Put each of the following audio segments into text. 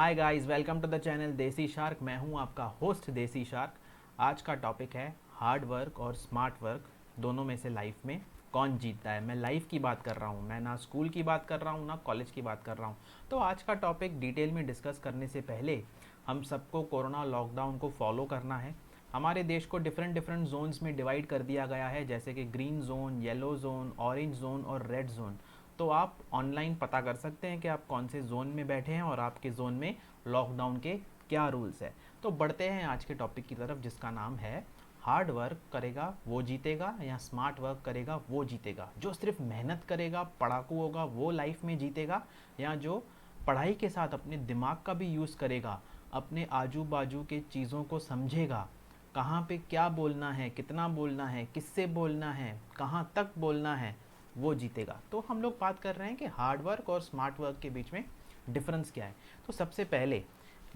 Hi guys, welcome to the channel Desi Shark. मैं हूं आपका होस्ट देसी शार्क। आज का टॉपिक है हार्ड वर्क और स्मार्ट वर्क, दोनों में से लाइफ में कौन जीतता है। मैं लाइफ की बात कर रहा हूं, मैं ना स्कूल की बात कर रहा हूं ना कॉलेज की बात कर रहा हूं। तो आज का टॉपिक डिटेल में डिस्कस करने से पहले हम सबको कोरोना लॉकडाउन को फॉलो करना है। हमारे देश को डिफरेंट डिफरेंट जोन्स में डिवाइड कर दिया गया है, जैसे कि green zone, yellow zone, orange zone और रेड जोन। तो आप ऑनलाइन पता कर सकते हैं कि आप कौन से जोन में बैठे हैं और आपके जोन में लॉकडाउन के क्या रूल्स है। तो बढ़ते हैं आज के टॉपिक की तरफ, जिसका नाम है हार्ड वर्क करेगा वो जीतेगा या स्मार्ट वर्क करेगा वो जीतेगा। जो सिर्फ मेहनत करेगा, पढ़ाकू होगा, वो लाइफ में जीतेगा, या जो पढ़ाई के साथ अपने दिमाग का भी यूज़ करेगा, अपने आजू बाजू के चीज़ों को समझेगा, कहाँ पे क्या बोलना है, कितना बोलना है, किससे बोलना है, कहाँ तक बोलना है, वो जीतेगा। तो हम लोग बात कर रहे हैं कि हार्ड वर्क और स्मार्ट वर्क के बीच में डिफरेंस क्या है। तो सबसे पहले,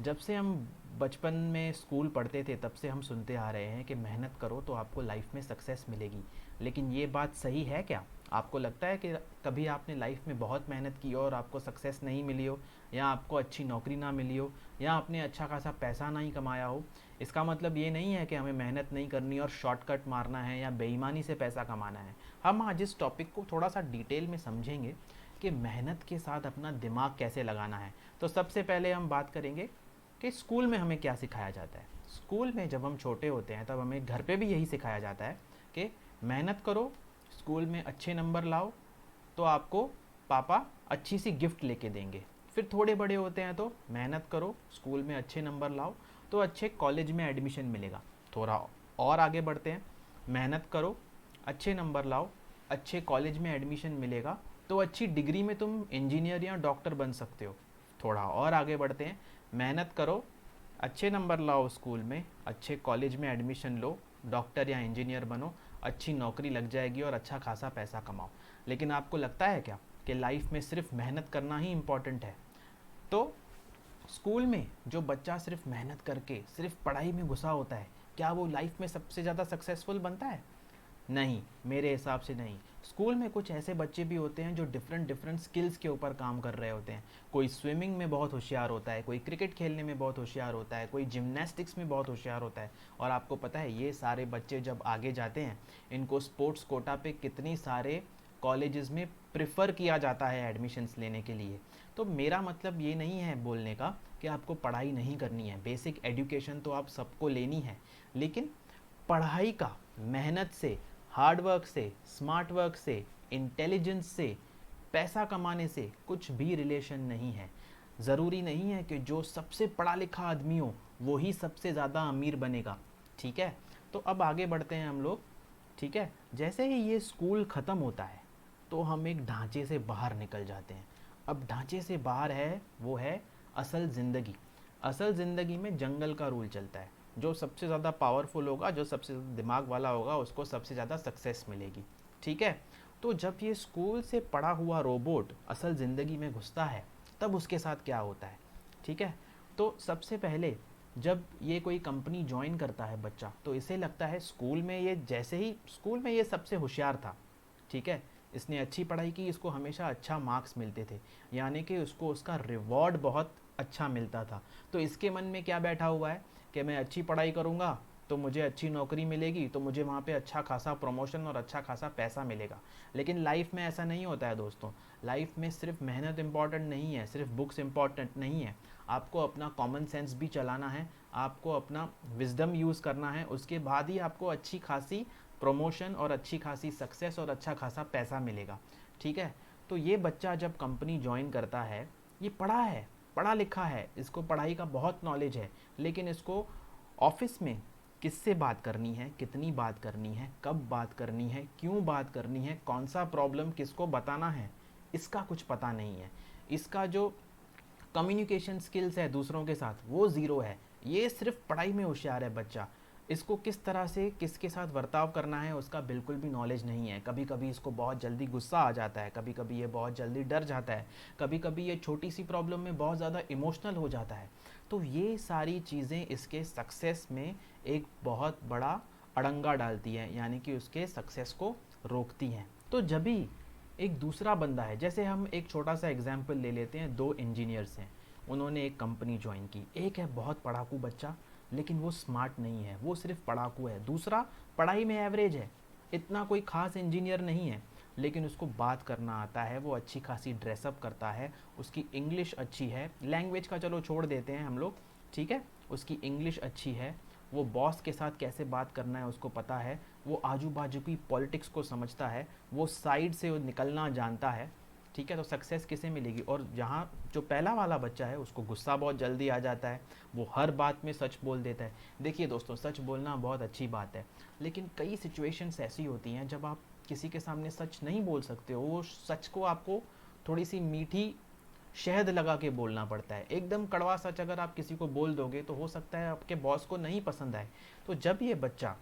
जब से हम बचपन में स्कूल पढ़ते थे तब से हम सुनते आ रहे हैं कि मेहनत करो तो आपको लाइफ में सक्सेस मिलेगी। लेकिन ये बात सही है क्या? आपको लगता है कि कभी आपने लाइफ में बहुत मेहनत की और आपको सक्सेस नहीं मिली हो, या आपको अच्छी नौकरी ना मिली हो, या आपने अच्छा खासा पैसा नहीं कमाया हो? इसका मतलब ये नहीं है कि हमें मेहनत नहीं करनी और शॉर्टकट मारना है या बेईमानी से पैसा कमाना है। हम आज इस टॉपिक को थोड़ा सा डिटेल में समझेंगे कि मेहनत के साथ अपना दिमाग कैसे लगाना है। तो सबसे पहले हम बात करेंगे कि स्कूल में हमें क्या सिखाया जाता है। स्कूल में जब हम छोटे होते हैं तब हमें घर पे भी यही सिखाया जाता है कि मेहनत करो, स्कूल में अच्छे नंबर लाओ तो आपको पापा अच्छी सी गिफ्ट लेके देंगे। फिर थोड़े बड़े होते हैं तो मेहनत करो, स्कूल में अच्छे नंबर लाओ तो अच्छे कॉलेज में एडमिशन मिलेगा। थोड़ा और आगे बढ़ते हैं, मेहनत करो, अच्छे नंबर लाओ, अच्छे कॉलेज में एडमिशन मिलेगा तो अच्छी डिग्री में तुम इंजीनियर या डॉक्टर बन सकते हो। थोड़ा और आगे बढ़ते हैं, मेहनत करो, अच्छे नंबर लाओ स्कूल में, अच्छे कॉलेज में एडमिशन लो, डॉक्टर या इंजीनियर बनो, अच्छी नौकरी लग जाएगी और अच्छा खासा पैसा कमाओ। लेकिन आपको लगता है क्या कि लाइफ में सिर्फ मेहनत करना ही इम्पॉर्टेंट है? तो स्कूल में जो बच्चा सिर्फ मेहनत करके सिर्फ पढ़ाई में घुसा होता है, क्या वो लाइफ में सबसे ज़्यादा सक्सेसफुल बनता है? नहीं, मेरे हिसाब से नहीं। स्कूल में कुछ ऐसे बच्चे भी होते हैं जो डिफरेंट डिफरेंट स्किल्स के ऊपर काम कर रहे होते हैं। कोई स्विमिंग में बहुत होशियार होता है, कोई क्रिकेट खेलने में बहुत होशियार होता है, कोई जिम्नास्टिक्स में बहुत होशियार होता है। और आपको पता है ये सारे बच्चे जब आगे जाते हैं, इनको स्पोर्ट्स कोटा पे कितनी सारे कॉलेजेस में प्रिफ़र किया जाता है एडमिशन्स लेने के लिए। तो मेरा मतलब ये नहीं है बोलने का कि आपको पढ़ाई नहीं करनी है, बेसिक एजुकेशन तो आप सबको लेनी है। लेकिन पढ़ाई का मेहनत से, हार्ड वर्क से, स्मार्ट वर्क से, इंटेलिजेंस से, पैसा कमाने से कुछ भी रिलेशन नहीं है। ज़रूरी नहीं है कि जो सबसे पढ़ा लिखा आदमी हो वो ही सबसे ज़्यादा अमीर बनेगा। ठीक है, तो अब आगे बढ़ते हैं हम लोग। ठीक है, जैसे ही ये स्कूल ख़त्म होता है तो हम एक ढांचे से बाहर निकल जाते हैं। अब ढांचे से बाहर है वो है असल ज़िंदगी। असल ज़िंदगी में जंगल का रूल चलता है। जो सबसे ज़्यादा पावरफुल होगा, जो सबसे ज़्यादा दिमाग वाला होगा, उसको सबसे ज़्यादा सक्सेस मिलेगी। ठीक है, तो जब ये स्कूल से पढ़ा हुआ रोबोट असल ज़िंदगी में घुसता है तब उसके साथ क्या होता है? ठीक है, तो सबसे पहले जब ये कोई कंपनी ज्वाइन करता है बच्चा, तो इसे लगता है स्कूल में ये, जैसे ही स्कूल में ये सबसे होशियार था, ठीक है, इसने अच्छी पढ़ाई की, इसको हमेशा अच्छा मार्क्स मिलते थे, यानी कि उसको उसका रिवॉर्ड बहुत अच्छा मिलता था। तो इसके मन में क्या बैठा हुआ है कि मैं अच्छी पढ़ाई करूँगा तो मुझे अच्छी नौकरी मिलेगी, तो मुझे वहाँ पे अच्छा खासा प्रमोशन और अच्छा खासा पैसा मिलेगा। लेकिन लाइफ में ऐसा नहीं होता है दोस्तों। लाइफ में सिर्फ मेहनत इम्पॉर्टेंट नहीं है, सिर्फ बुक्स इम्पॉर्टेंट नहीं है। आपको अपना कॉमन सेंस भी चलाना है, आपको अपना विजडम यूज़ करना है, उसके बाद ही आपको अच्छी खासी प्रमोशन और अच्छी खासी सक्सेस और अच्छा खासा पैसा मिलेगा। ठीक है, तो ये बच्चा जब कंपनी ज्वाइन करता है, ये पढ़ा है, पढ़ा लिखा है, इसको पढ़ाई का बहुत नॉलेज है, लेकिन इसको ऑफिस में किससे बात करनी है, कितनी बात करनी है, कब बात करनी है, क्यों बात करनी है, कौन सा प्रॉब्लम किसको बताना है, इसका कुछ पता नहीं है। इसका जो कम्युनिकेशन स्किल्स है दूसरों के साथ, वो ज़ीरो है। ये सिर्फ पढ़ाई में होशियार है बच्चा, इसको किस तरह से किसके साथ बर्ताव करना है उसका बिल्कुल भी नॉलेज नहीं है। कभी कभी इसको बहुत जल्दी गुस्सा आ जाता है, कभी कभी ये बहुत जल्दी डर जाता है, कभी कभी ये छोटी सी प्रॉब्लम में बहुत ज़्यादा इमोशनल हो जाता है। तो ये सारी चीज़ें इसके सक्सेस में एक बहुत बड़ा अड़ंगा डालती है, यानी कि उसके सक्सेस को रोकती हैं। तो जब भी एक दूसरा बंदा है, जैसे हम एक छोटा सा एग्जाम्पल ले लेते हैं, दो इंजीनियर्स हैं, उन्होंने एक कंपनी ज्वाइन की। एक है बहुत पढ़ाकू बच्चा, लेकिन वो स्मार्ट नहीं है, वो सिर्फ पढ़ाकू है। दूसरा पढ़ाई में एवरेज है, इतना कोई खास इंजीनियर नहीं है, लेकिन उसको बात करना आता है, वो अच्छी खासी ड्रेसअप करता है, उसकी इंग्लिश अच्छी है, लैंग्वेज का चलो छोड़ देते हैं हम लोग, ठीक है, उसकी इंग्लिश अच्छी है, वो बॉस के साथ कैसे बात करना है उसको पता है, वो आजू बाजू की पॉलिटिक्स को समझता है, वो साइड से निकलना जानता है, ठीक है। तो सक्सेस किसे मिलेगी? और जहाँ जो पहला वाला बच्चा है उसको गुस्सा बहुत जल्दी आ जाता है, वो हर बात में सच बोल देता है। देखिए दोस्तों, सच बोलना बहुत अच्छी बात है, लेकिन कई सिचुएशंस ऐसी होती हैं जब आप किसी के सामने सच नहीं बोल सकते हो। वो सच को आपको थोड़ी सी मीठी शहद लगा के बोलना पड़ता है। एकदम कड़वा सच अगर आप किसी को बोल दोगे तो हो सकता है आपके बॉस को नहीं पसंद आए। तो जब ये बच्चा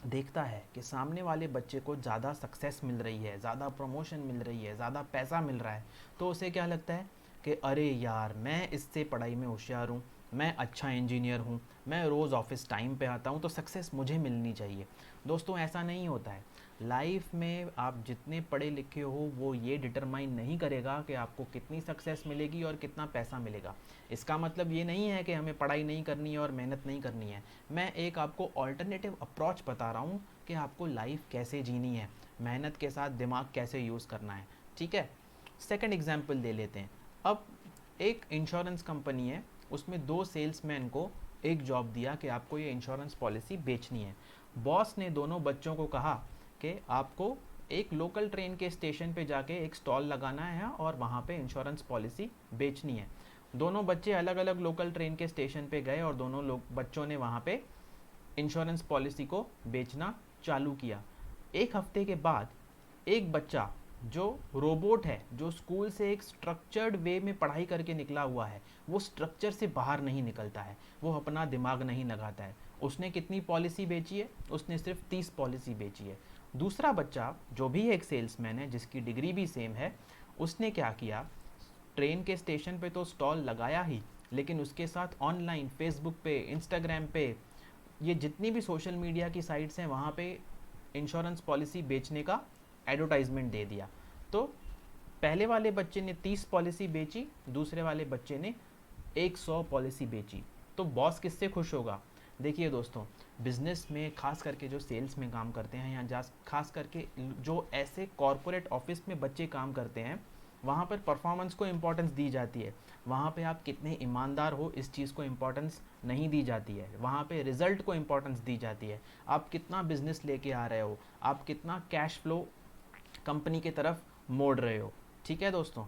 देखता है कि सामने वाले बच्चे को ज़्यादा सक्सेस मिल रही है, ज़्यादा प्रमोशन मिल रही है, ज़्यादा पैसा मिल रहा है, तो उसे क्या लगता है कि अरे यार, मैं इससे पढ़ाई में होशियार हूँ, मैं अच्छा इंजीनियर हूँ, मैं रोज़ ऑफिस टाइम पे आता हूँ, तो सक्सेस मुझे मिलनी चाहिए। दोस्तों, ऐसा नहीं होता है। लाइफ में आप जितने पढ़े लिखे हो वो ये डिटरमाइन नहीं करेगा कि आपको कितनी सक्सेस मिलेगी और कितना पैसा मिलेगा। इसका मतलब ये नहीं है कि हमें पढ़ाई नहीं करनी है और मेहनत नहीं करनी है। मैं एक आपको ऑल्टरनेटिव अप्रोच बता रहा हूँ कि आपको लाइफ कैसे जीनी है, मेहनत के साथ दिमाग कैसे यूज़ करना है, ठीक है। सेकंड एग्जांपल ले लेते हैं। अब एक इंश्योरेंस कंपनी है, उसमें दो सेल्समैन को एक जॉब दिया कि आपको ये इंश्योरेंस पॉलिसी बेचनी है। बॉस ने दोनों बच्चों को कहा कि आपको एक लोकल ट्रेन के स्टेशन पे जाके एक स्टॉल लगाना है और वहाँ पे इंश्योरेंस पॉलिसी बेचनी है। दोनों बच्चे अलग अलग लोकल ट्रेन के स्टेशन पे गए और दोनों लोग बच्चों ने वहाँ पे इंश्योरेंस पॉलिसी को बेचना चालू किया। एक हफ्ते के बाद एक बच्चा जो रोबोट है, जो स्कूल से एक स्ट्रक्चर्ड वे में पढ़ाई करके निकला हुआ है, वो स्ट्रक्चर से बाहर नहीं निकलता है, वो अपना दिमाग नहीं लगाता है। उसने कितनी पॉलिसी बेची है? उसने सिर्फ 30 पॉलिसी बेची है। दूसरा बच्चा जो भी एक सेल्समैन है, जिसकी डिग्री भी सेम है, उसने क्या किया? ट्रेन के स्टेशन पे तो स्टॉल लगाया ही, लेकिन उसके साथ ऑनलाइन फेसबुक पे, इंस्टाग्राम पे, ये जितनी भी सोशल मीडिया की साइट्स हैं वहाँ पे इंश्योरेंस पॉलिसी बेचने का एडवर्टाइजमेंट दे दिया। तो पहले वाले बच्चे ने 30 पॉलिसी बेची, दूसरे वाले बच्चे ने 100 पॉलिसी बेची। तो बॉस किससे खुश होगा? देखिए दोस्तों, बिजनेस में खास करके जो सेल्स में काम करते हैं, या खास करके जो ऐसे कॉरपोरेट ऑफिस में बच्चे काम करते हैं, वहाँ पर परफॉर्मेंस को इम्पोर्टेंस दी जाती है। वहाँ पे आप कितने ईमानदार हो इस चीज़ को इम्पोर्टेंस नहीं दी जाती है। वहाँ पे रिजल्ट को इम्पोर्टेंस दी जाती है। आप कितना बिजनेस लेके आ रहे हो, आप कितना कैश फ्लो कंपनी की तरफ मोड़ रहे हो, ठीक है दोस्तों।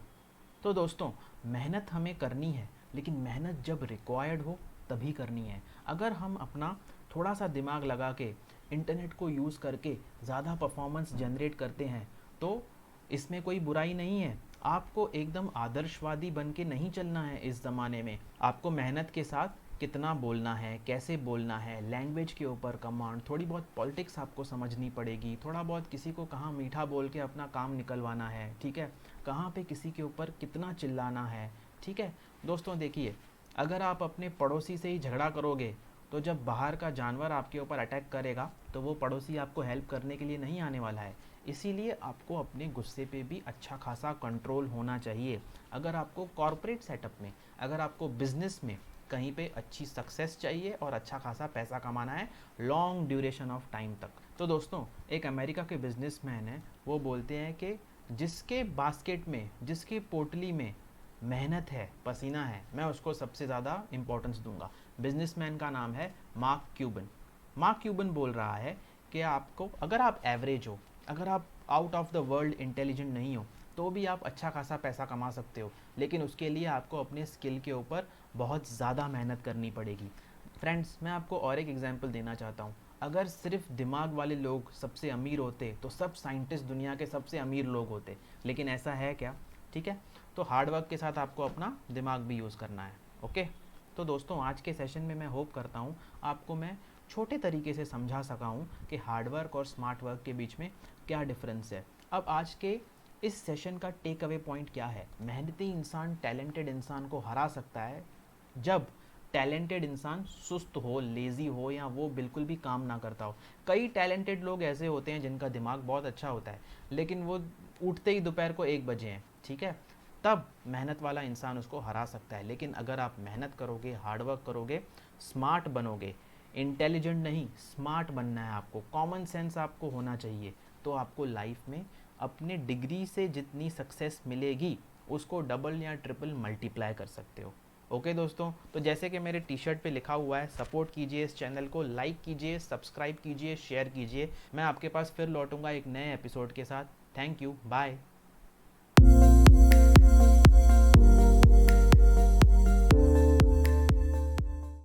तो दोस्तों, मेहनत हमें करनी है, लेकिन मेहनत जब रिक्वायर्ड हो तभी करनी है। अगर हम अपना थोड़ा सा दिमाग लगा के इंटरनेट को यूज़ करके ज़्यादा परफॉर्मेंस जनरेट करते हैं तो इसमें कोई बुराई नहीं है। आपको एकदम आदर्शवादी बन के नहीं चलना है इस ज़माने में। आपको मेहनत के साथ कितना बोलना है, कैसे बोलना है, लैंग्वेज के ऊपर कमांड, थोड़ी बहुत पॉलिटिक्स आपको समझनी पड़ेगी, थोड़ा बहुत किसी को कहाँ मीठा बोल के अपना काम निकलवाना है, ठीक है, कहाँ पे किसी के ऊपर कितना चिल्लाना है, ठीक है। दोस्तों देखिए, अगर आप अपने पड़ोसी से ही झगड़ा करोगे तो जब बाहर का जानवर आपके ऊपर अटैक करेगा तो वो पड़ोसी आपको हेल्प करने के लिए नहीं आने वाला है। इसीलिए आपको अपने गुस्से पे भी अच्छा खासा कंट्रोल होना चाहिए। अगर आपको कॉरपोरेट सेटअप में, अगर आपको बिजनेस में कहीं पे अच्छी सक्सेस चाहिए और अच्छा खासा पैसा कमाना है लॉन्ग ड्यूरेशन ऑफ टाइम तक, तो दोस्तों एक अमेरिका के बिजनेसमैन है, वो बोलते हैं कि जिसके बास्केट में, जिसकी पोटली में मेहनत है, पसीना है, मैं उसको सबसे ज़्यादा इंपॉर्टेंस दूंगा। बिजनेसमैन का नाम है मार्क क्यूबन। मार्क क्यूबन बोल रहा है कि आपको, अगर आप एवरेज हो, अगर आप out of the world intelligent नहीं हो, तो भी आप अच्छा खासा पैसा कमा सकते हो, लेकिन उसके लिए आपको अपने स्किल के ऊपर बहुत ज़्यादा मेहनत करनी पड़ेगी। फ्रेंड्स, मैं आपको और एक एग्जांपल देना चाहता हूँ। अगर सिर्फ दिमाग वाले लोग सबसे अमीर होते तो सब साइंटिस्ट दुनिया के सबसे अमीर लोग होते, लेकिन ऐसा है क्या? ठीक है, तो हार्डवर्क के साथ आपको अपना दिमाग भी यूज़ करना है। ओके, तो दोस्तों आज के सेशन में मैं होप करता हूँ आपको मैं छोटे तरीके से समझा सका हूँ कि हार्डवर्क और स्मार्ट वर्क के बीच में क्या डिफरेंस है। अब आज के इस सेशन का टेक अवे पॉइंट क्या है? मेहनती इंसान टैलेंटेड इंसान को हरा सकता है जब टैलेंटेड इंसान सुस्त हो, लेज़ी हो, या वो बिल्कुल भी काम ना करता हो। कई टैलेंटेड लोग ऐसे होते हैं जिनका दिमाग बहुत अच्छा होता है, लेकिन वो उठते ही दोपहर को 1 बजे हैं, ठीक है, तब मेहनत वाला इंसान उसको हरा सकता है। लेकिन अगर आप मेहनत करोगे, हार्डवर्क करोगे, स्मार्ट बनोगे, इंटेलिजेंट नहीं स्मार्ट बनना है आपको, कॉमन सेंस आपको होना चाहिए, तो आपको लाइफ में अपने डिग्री से जितनी सक्सेस मिलेगी उसको डबल या ट्रिपल मल्टीप्लाई कर सकते हो। ओके दोस्तों, तो जैसे कि मेरे टी शर्ट पे लिखा हुआ है, सपोर्ट कीजिए इस चैनल को, लाइक कीजिए, सब्सक्राइब कीजिए, शेयर कीजिए। मैं आपके पास फिर लौटूंगा एक नए एपिसोड के साथ। Thank you, bye.